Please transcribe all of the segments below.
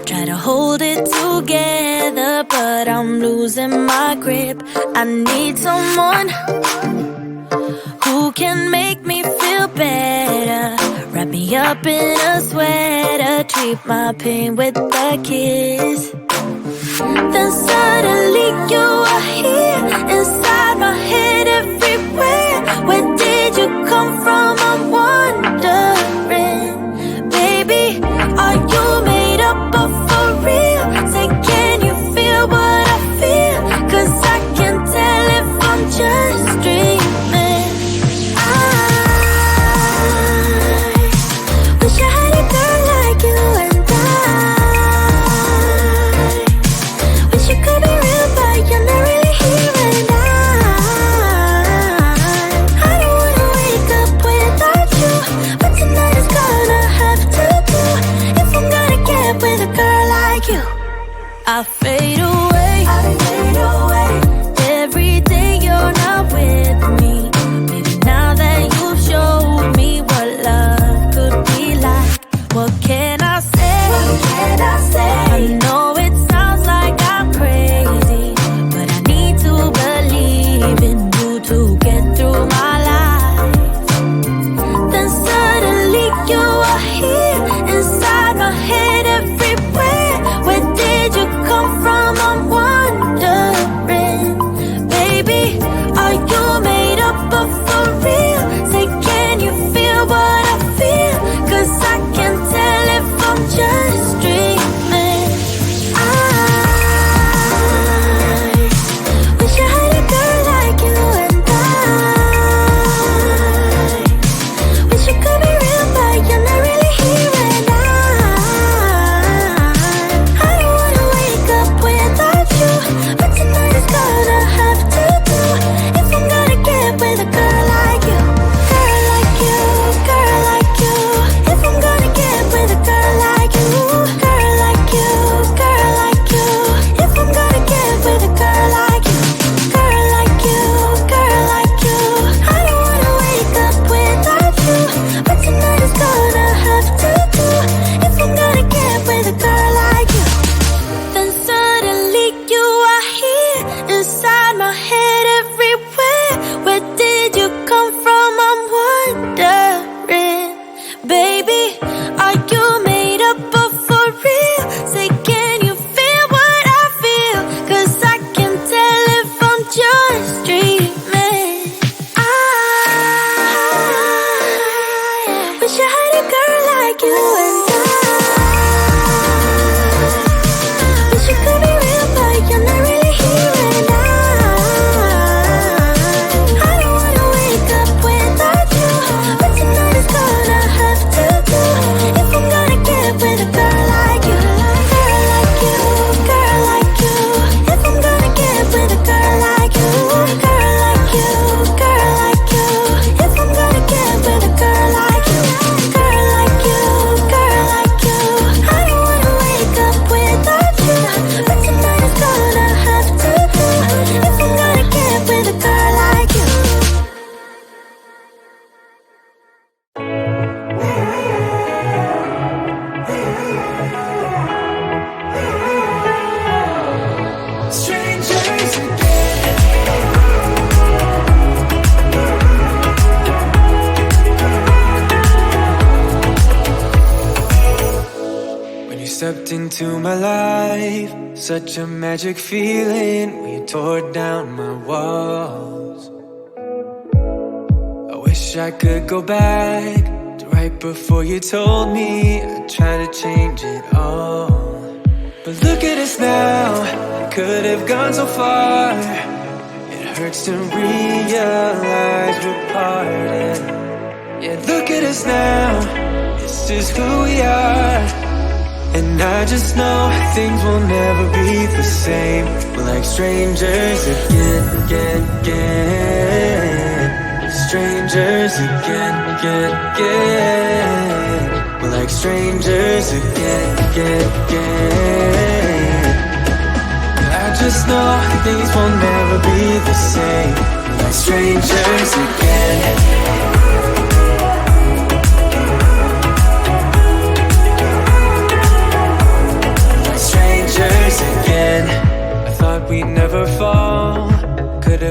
Try to hold it together, but I'm losing my grip. I need someone who can make me feel better. Wrap me up in a sweater, treat my pain with a kiss. Then suddenly you are here, inside my head everywhere. Where did you come from? I'm wondering. Baby, are you made up of for real? Say, can you feel what I feel? 'Cause I can tell if I'm just dreaming. I wish I had a girl like you, and I wish you could be real, but you're not really here. And I don't wanna wake up without you, but tonight is gonna have to do if I'm gonna get with a girl like you. I fade away, every day you're not with me. Maybe now that you've showed me what love could be like, what can I say? I know it sounds like I'm crazy, but I need to believe in you to get through my life. Then suddenly you are here, inside my head everywhere. Where did you come from? I'm wondering. Baby, are you made up of for real? Say, can you feel what I feel? 'Cause I can tell if I'm just dreaming. I wish I had a girl like you, and I wish you could be real, but you're not really here. And I don't wanna wake up without you, but tonight is gonna have to do if I'm gonna get with a girl like you. Girl like you, girl like you. If I'm gonna get with a girl like you. Girl like you, girl like you. If I'm gonna get with a girl like you. Girl like you, girl like you. I don't wanna wake up without you, but tonight is gonna have to do if I'm gonna get with a girl like you. Then suddenly you are here, inside my head everywhere. Where did you come from? I'm wondering. Baby, are you made up of for real? Say, can you feel what I feel? 'Cause I can tell if I'm just dreaming. I wish I had a girl like you, and I wish you could be real, but you're not really here. And I don't wanna wake up without you, but tonight is gonna have to do if I'm gonna get with a girl like you. Girl like you, girl like you. If I'm gonna get with a girl like you. Girl like you, girl like you. If I'm gonna get with a girl like you. Girl like you, girl like you. I don't wanna wake up without you, but tonight is gonna have to do if I'm gonna get with a girl like you. Strangers again. When you stepped into my life, such a magic feeling when you tore down my walls. I wish I could go back to right before you told me I'd try to change it all. But look at us now, could have gone so far. It hurts to realize we're parted. Yeah, look at us now, this is who we are. And I just know things will never be the same. We're like strangers again, again, again. Strangers again, again, again. We're like strangers again, again, again. I just know things will never be the same. We're like strangers again.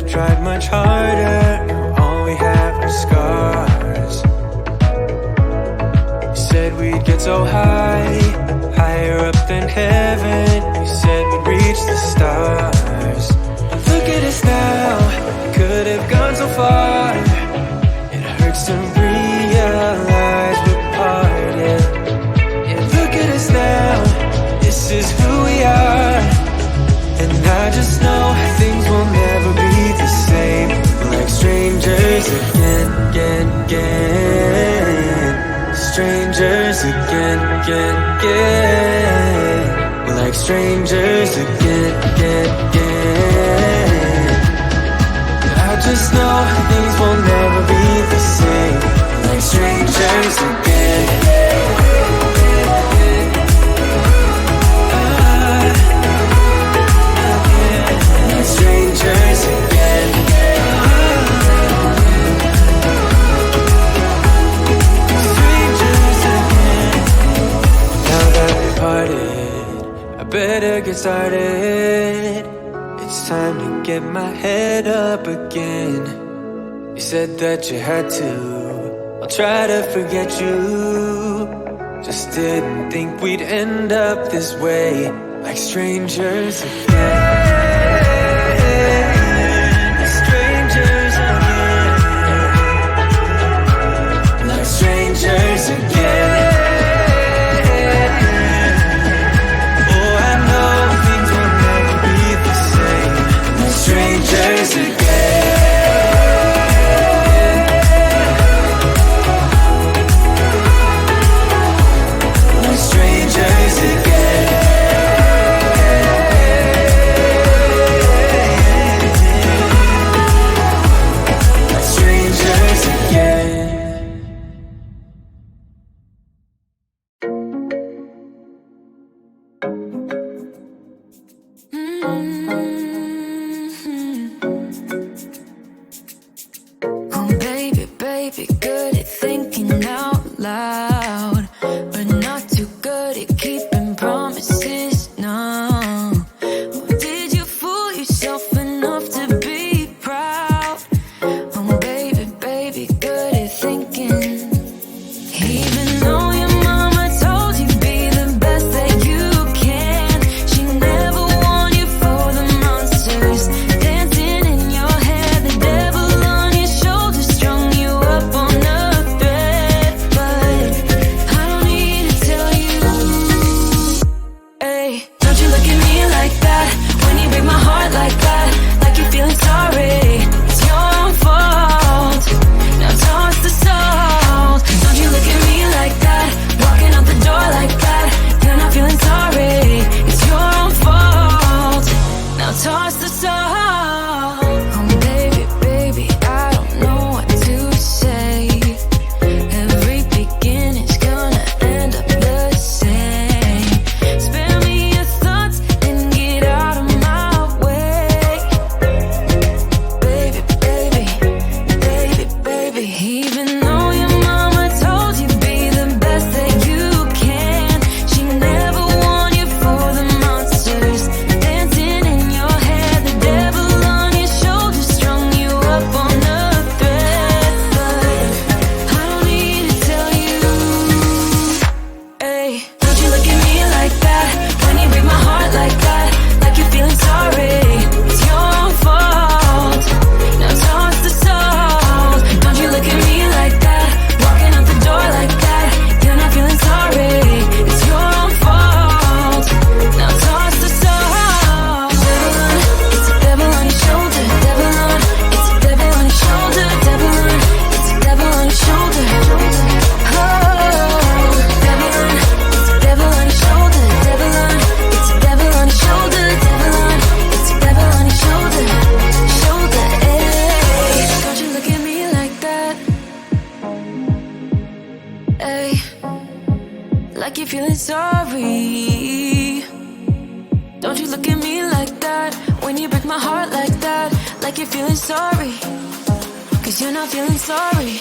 have tried much harder. Now all we have are scars. You said we'd get so high, higher up than heaven. You said we'd reach the stars. But look at us now, we could have gone so far. It hurts to realize we're parted. Yeah, look at us now, this is who we are. And I just know things will never be the same. We're like strangers again. Strangers again. We're like strangers again. I just know things will never be the same. We're like strangers again. Strangers again. Strangers again. Now that we're parted, I better get started. It's time to get my head up again. You said that you had to, I'll try to forget you. Just didn't think we'd end up this way, like strangers again. Strangers again. Oh, I know things will never be the same. Like strangers again. Like strangers again. Like strangers again. Good at thinking out loud, but not too good at keeping promises. No, did you fool yourself enough to be proud? Oh baby, good at thinking. Even though your mama told you be the best that you can, she never warned you for the monsters dancing in your head. The devil on your shoulder strung you up on a thread. But I don't need to tell you, hey, don't you look at me like that when you break my heart like that, like you're feeling sorry. It's your own fault, now toss the salt. Don't you look at me like that, walking out the door like that, you're not feeling sorry. It's your own fault, now toss the salt. Oh baby, I don't know what to say. Every beginning's gonna end up the same. Spare me your thoughts and get out of my way. Baby, even though your mama told you be the best that you can, she never warned you for the monsters dancing in your head. The devil on your shoulder strung you up on a thread. But I don't need to tell you, hey, don't you look at me like that when you break my heart like that, like you're feeling sorry. It's your own fault, now toss the salt. Don't you look at me like that, walking out the door like that, you're not feeling sorry. It's your own fault, now toss the salt. It's a devil on your shoulder, devil on, it's a devil on your shoulder, devil on, it's a devil on your shoulder. Oh, devil on, it's a devil on your shoulder, devil on, it's a devil on your shoulder, devil on, it's a devil on your shoulder, shoulder. Hey, don't you look at me like that, hey, like you're feeling sorry. Don't you look at me like that when you break my heart like that, like you're feeling sorry. 'Cause you're not feeling sorry.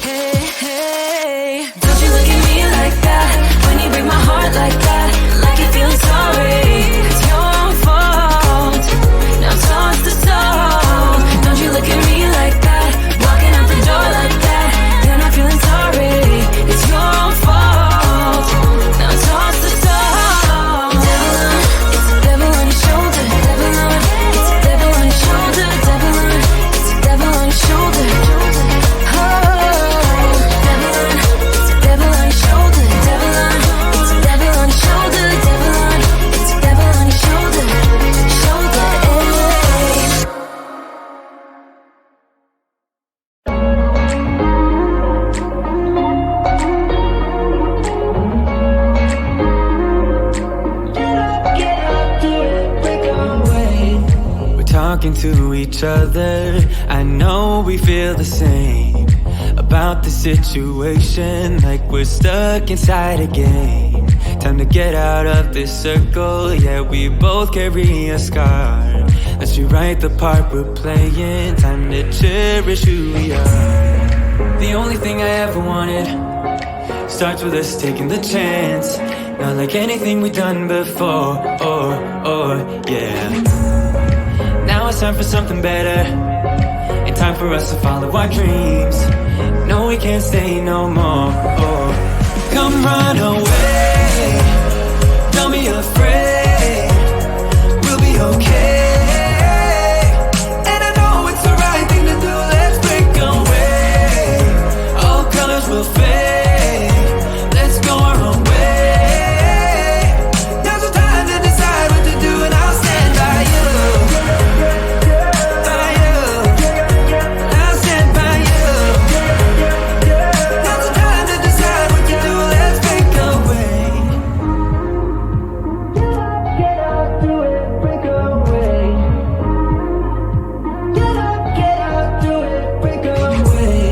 Hey, don't you look at me like that when you break my heart like that, like you're feeling sorry. It's your own fault, now toss the salt. talking to each other. I know we feel the same about the situation, like we're stuck inside a game. Time to get out of this circle, yeah, we both carry a scar. Let's rewrite the part we're playing, time to cherish who we are. The only thing I ever wanted starts with us taking the chance. Not like anything we've done before, yeah. Now it's time for something better, and time for us to follow our dreams. No, we can't stay no more, Come run away, don't be afraid, we'll be okay. And I know it's the right thing to do, let's break away. All colors will fade, let's go our own way. Now's the time to decide what to do, and I'll stand by you. By you, I'll stand by you. Now's the time to decide what to do, let's break away. Get up, do it, break away. Get up, do it, break away.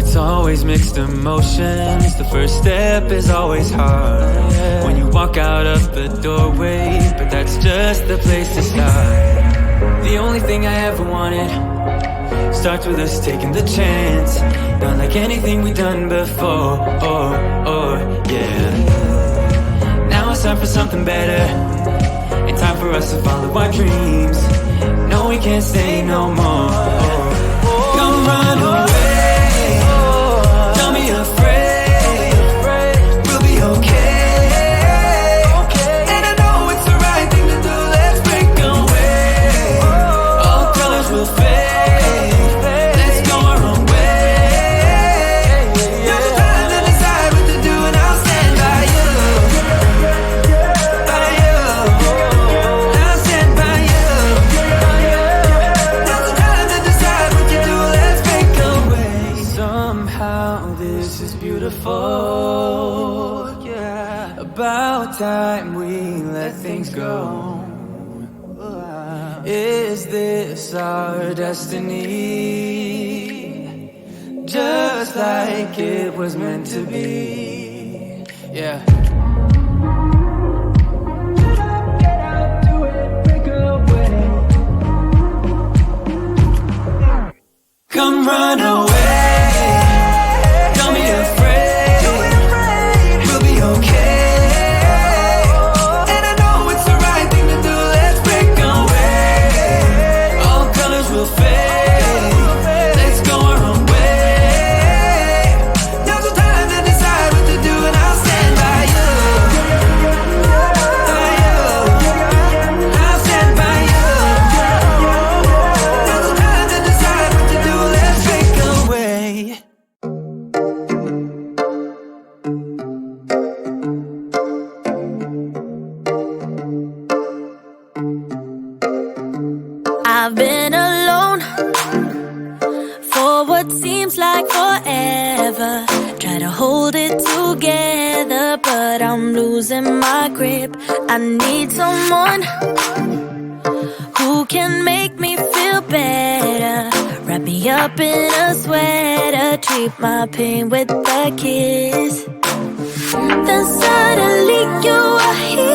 It's always mixed emotions. The first step is always hard when you walk out of the doorway, but that's just the place to start. The only thing I ever wanted starts with us taking the chance. Not like anything we've done before, yeah. Now it's time for something better, and time for us to follow our dreams. No, we can't stay no more. Come run away, don't be afraid, we'll be okay. And I know it's the right thing to do, let's break away. All colors will fade, let's go our own way. Now's the time to decide what to do, and I'll stand by you. By you, I'll stand by you. Now's the time to decide what to do, let's break away. Somehow this is beautiful, yeah. About time we let things go. Is this our destiny? Just like it was meant to be, yeah. Get out, do it, break away. Come run away, don't be afraid, we'll be okay. And I know it's the right thing to do, let's break away. All colors will fade, let's go our own way. Now's the time to decide what to do, and I'll stand by you. By you, I'll stand by you. Now's the time to decide what to do, let's break away. I've been alone for what seems like forever. Try to hold it together, but I'm losing my grip. I need someone who can make me feel better. Wrap me up in a sweater, treat my pain with a kiss. Then suddenly you are here.